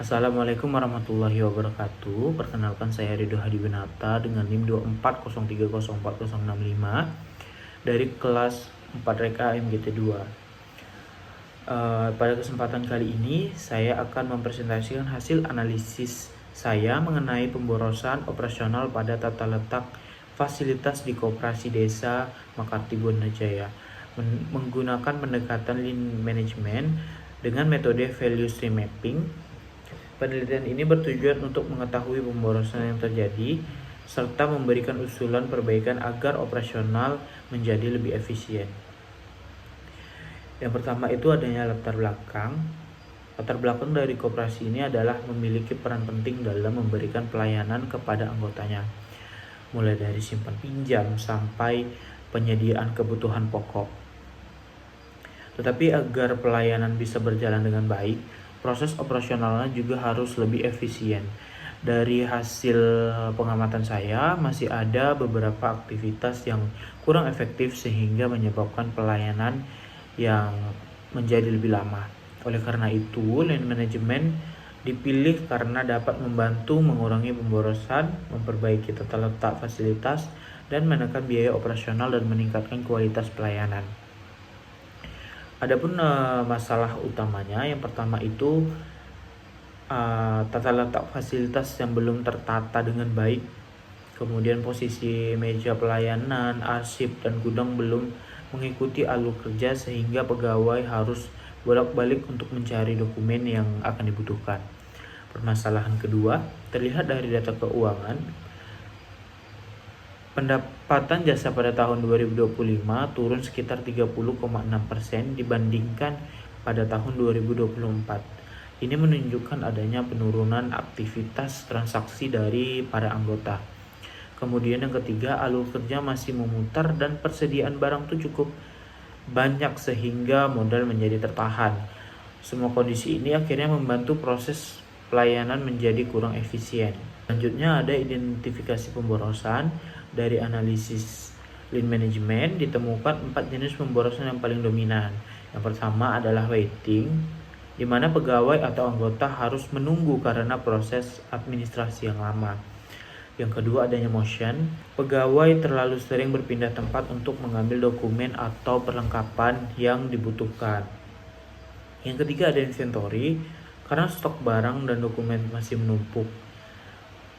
Assalamualaikum warahmatullahi wabarakatuh. Perkenalkan saya Ridho Hadiwinata dengan NIM 24030465 dari kelas 4 Reka MGT2. Pada kesempatan kali ini saya akan mempresentasikan hasil analisis saya mengenai pemborosan operasional pada tata letak fasilitas di Koperasi Desa Makarti Bonajaya menggunakan pendekatan Lean Management dengan metode Value Stream Mapping. Penelitian ini bertujuan untuk mengetahui pemborosan yang terjadi serta memberikan usulan perbaikan agar operasional menjadi lebih efisien. Yang pertama itu adanya latar belakang. Latar belakang dari koperasi ini adalah memiliki peran penting dalam memberikan pelayanan kepada anggotanya, mulai dari simpan pinjam sampai penyediaan kebutuhan pokok. Tetapi agar pelayanan bisa berjalan dengan baik, proses operasionalnya juga harus lebih efisien. Dari hasil pengamatan saya, masih ada beberapa aktivitas yang kurang efektif sehingga menyebabkan pelayanan yang menjadi lebih lama. Oleh karena itu, Lean Management dipilih karena dapat membantu mengurangi pemborosan, memperbaiki tata letak fasilitas, dan menekan biaya operasional dan meningkatkan kualitas pelayanan. Adapun masalah utamanya, yang pertama itu tata letak fasilitas yang belum tertata dengan baik. Kemudian posisi meja pelayanan, arsip, dan gudang belum mengikuti alur kerja sehingga pegawai harus bolak-balik untuk mencari dokumen yang akan dibutuhkan. Permasalahan kedua terlihat dari data keuangan. Pendapatan jasa pada tahun 2025 turun sekitar 30,6% dibandingkan pada tahun 2024. Ini menunjukkan adanya penurunan aktivitas transaksi dari para anggota. Kemudian yang ketiga, alur kerja masih memutar dan persediaan barang itu cukup banyak sehingga modal menjadi tertahan. Semua kondisi ini akhirnya membantu proses pelayanan menjadi kurang efisien. Selanjutnya ada identifikasi pemborosan. Dari analisis Lean Management ditemukan 4 jenis pemborosan yang paling dominan. Yang pertama adalah waiting, di mana pegawai atau anggota harus menunggu karena proses administrasi yang lama. Yang kedua adanya motion, pegawai terlalu sering berpindah tempat untuk mengambil dokumen atau perlengkapan yang dibutuhkan. Yang ketiga ada inventory, karena stok barang dan dokumen masih menumpuk.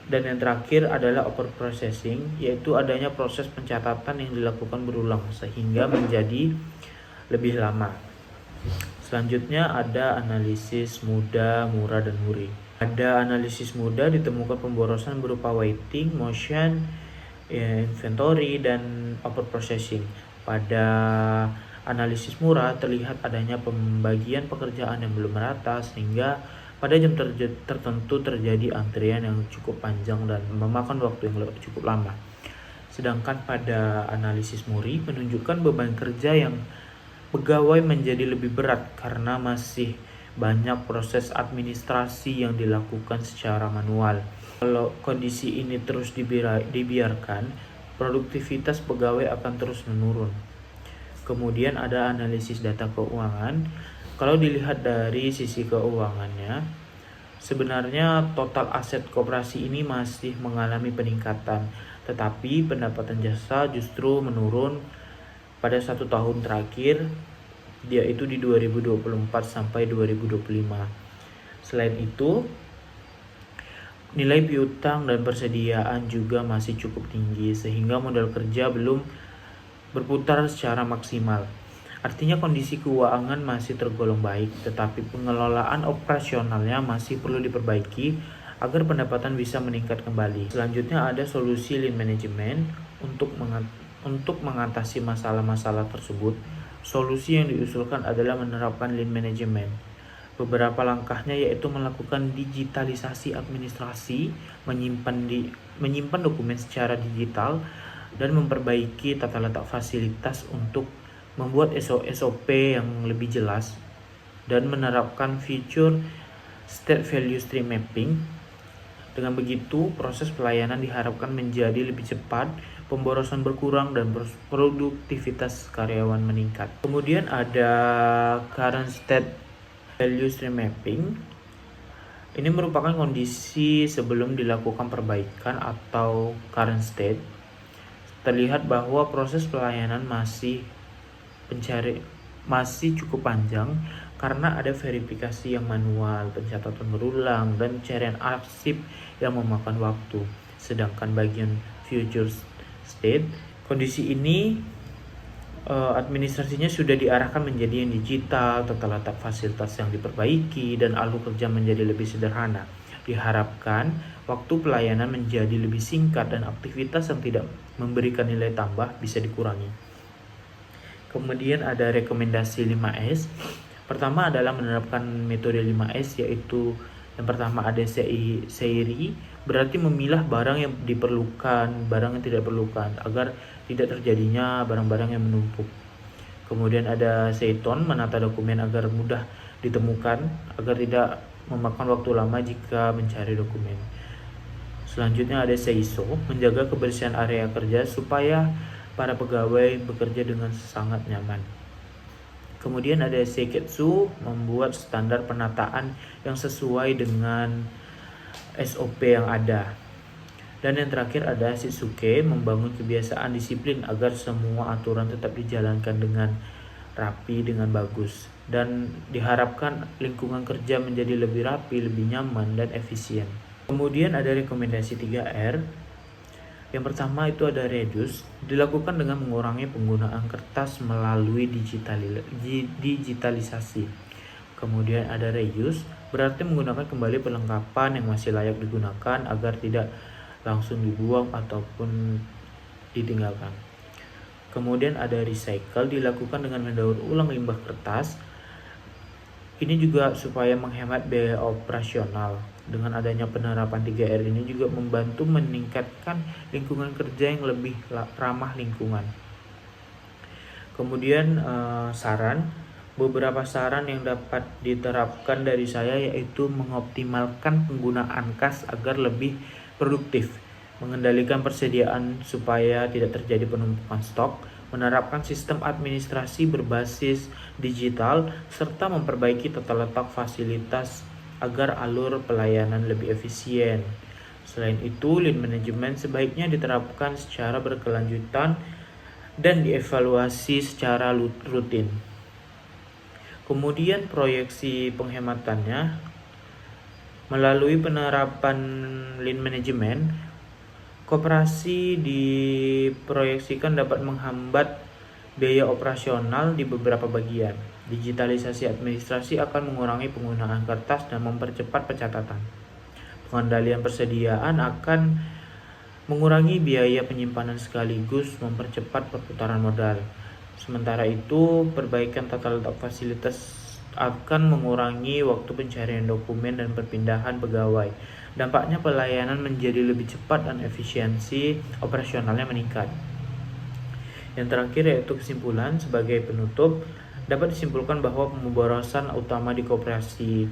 Dan yang terakhir adalah over processing, yaitu adanya proses pencatatan yang dilakukan berulang sehingga menjadi lebih lama. Selanjutnya ada analisis mudah, murah, dan murih. Pada analisis mudah ditemukan pemborosan berupa waiting, motion, inventory, dan over processing. Pada analisis murah terlihat adanya pembagian pekerjaan yang belum merata sehingga pada jam tertentu terjadi antrian yang cukup panjang dan memakan waktu yang cukup lama. Sedangkan pada analisis murih menunjukkan beban kerja yang pegawai menjadi lebih berat karena masih banyak proses administrasi yang dilakukan secara manual. Kalau kondisi ini terus dibiarkan, produktivitas pegawai akan terus menurun. Kemudian ada analisis data keuangan. Kalau dilihat dari sisi keuangannya, sebenarnya total aset koperasi ini masih mengalami peningkatan, tetapi pendapatan jasa justru menurun pada 1 tahun terakhir, yaitu di 2024 sampai 2025. Selain itu, nilai piutang dan persediaan juga masih cukup tinggi sehingga modal kerja belum berputar secara maksimal. Artinya kondisi keuangan masih tergolong baik, tetapi pengelolaan operasionalnya masih perlu diperbaiki agar pendapatan bisa meningkat kembali. Selanjutnya ada solusi Lean Management untuk mengatasi masalah-masalah tersebut. Solusi yang diusulkan adalah menerapkan Lean Management. Beberapa langkahnya yaitu melakukan digitalisasi administrasi, menyimpan dokumen secara digital, dan memperbaiki tata letak fasilitas untuk membuat SOP yang lebih jelas, dan menerapkan fitur State Value Stream Mapping. Dengan begitu, proses pelayanan diharapkan menjadi lebih cepat, pemborosan berkurang, dan produktivitas karyawan meningkat. Kemudian ada Current State Value Stream Mapping. Ini merupakan kondisi sebelum dilakukan perbaikan atau current state. Terlihat bahwa proses pelayanan masih cukup panjang karena ada verifikasi yang manual, pencatatan berulang, dan pencarian arsip yang memakan waktu. Sedangkan bagian future state, kondisi ini administrasinya sudah diarahkan menjadi yang digital, tata letak fasilitas yang diperbaiki, dan alur kerja menjadi lebih sederhana. Diharapkan waktu pelayanan menjadi lebih singkat dan aktivitas yang tidak memberikan nilai tambah bisa dikurangi. Kemudian ada rekomendasi 5S. Pertama adalah menerapkan metode 5S, yaitu yang pertama ada SEIRI, berarti memilah barang yang diperlukan, barang yang tidak diperlukan, agar tidak terjadinya barang-barang yang menumpuk. Kemudian ada SEITON, menata dokumen agar mudah ditemukan, agar tidak memakan waktu lama jika mencari dokumen. Selanjutnya ada SEISO, menjaga kebersihan area kerja supaya para pegawai bekerja dengan sangat nyaman. Kemudian ada Seiketsu, membuat standar penataan yang sesuai dengan SOP yang ada. Dan yang terakhir ada Shitsuke, membangun kebiasaan disiplin agar semua aturan tetap dijalankan dengan rapi, dengan bagus. Dan diharapkan lingkungan kerja menjadi lebih rapi, lebih nyaman, dan efisien. Kemudian ada rekomendasi 3R. Yang pertama itu ada reduce, dilakukan dengan mengurangi penggunaan kertas melalui digitalisasi. Kemudian ada reuse, berarti menggunakan kembali perlengkapan yang masih layak digunakan agar tidak langsung dibuang ataupun ditinggalkan. Kemudian ada recycle, dilakukan dengan mendaur ulang limbah kertas. Ini juga supaya menghemat biaya operasional. Dengan adanya penerapan 3R ini juga membantu meningkatkan lingkungan kerja yang lebih ramah lingkungan. Kemudian beberapa saran yang dapat diterapkan dari saya yaitu mengoptimalkan penggunaan kas agar lebih produktif, mengendalikan persediaan supaya tidak terjadi penumpukan stok, menerapkan sistem administrasi berbasis digital, serta memperbaiki tata letak fasilitas agar alur pelayanan lebih efisien. Selain itu, lean management sebaiknya diterapkan secara berkelanjutan dan dievaluasi secara rutin. Kemudian proyeksi penghematannya, melalui penerapan lean management, koperasi diproyeksikan dapat menghambat biaya operasional di beberapa bagian. Digitalisasi administrasi akan mengurangi penggunaan kertas dan mempercepat pencatatan. Pengendalian persediaan akan mengurangi biaya penyimpanan sekaligus mempercepat perputaran modal. Sementara itu, perbaikan tata letak fasilitas akan mengurangi waktu pencarian dokumen dan perpindahan pegawai. Dampaknya pelayanan menjadi lebih cepat dan efisiensi operasionalnya meningkat. Yang terakhir yaitu kesimpulan. Sebagai penutup, dapat disimpulkan bahwa pemborosan utama di Koperasi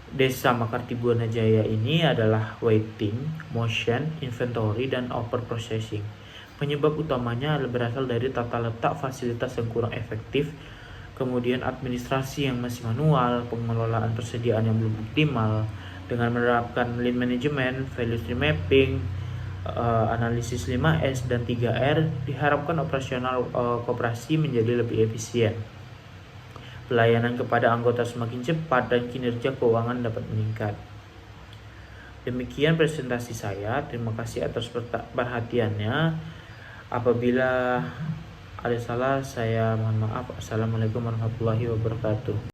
Desa Mekarta Buana Jaya ini adalah waiting, motion, inventory, dan over processing. Penyebab utamanya berasal dari tata letak fasilitas yang kurang efektif, kemudian administrasi yang masih manual, pengelolaan persediaan yang belum optimal. Dengan menerapkan lean management, value stream mapping, analisis 5S dan 3R, diharapkan operasional koperasi menjadi lebih efisien. Pelayanan kepada anggota semakin cepat dan kinerja keuangan dapat meningkat. Demikian presentasi saya. Terima kasih atas perhatiannya. Apabila ada salah, saya mohon maaf. Assalamualaikum warahmatullahi wabarakatuh.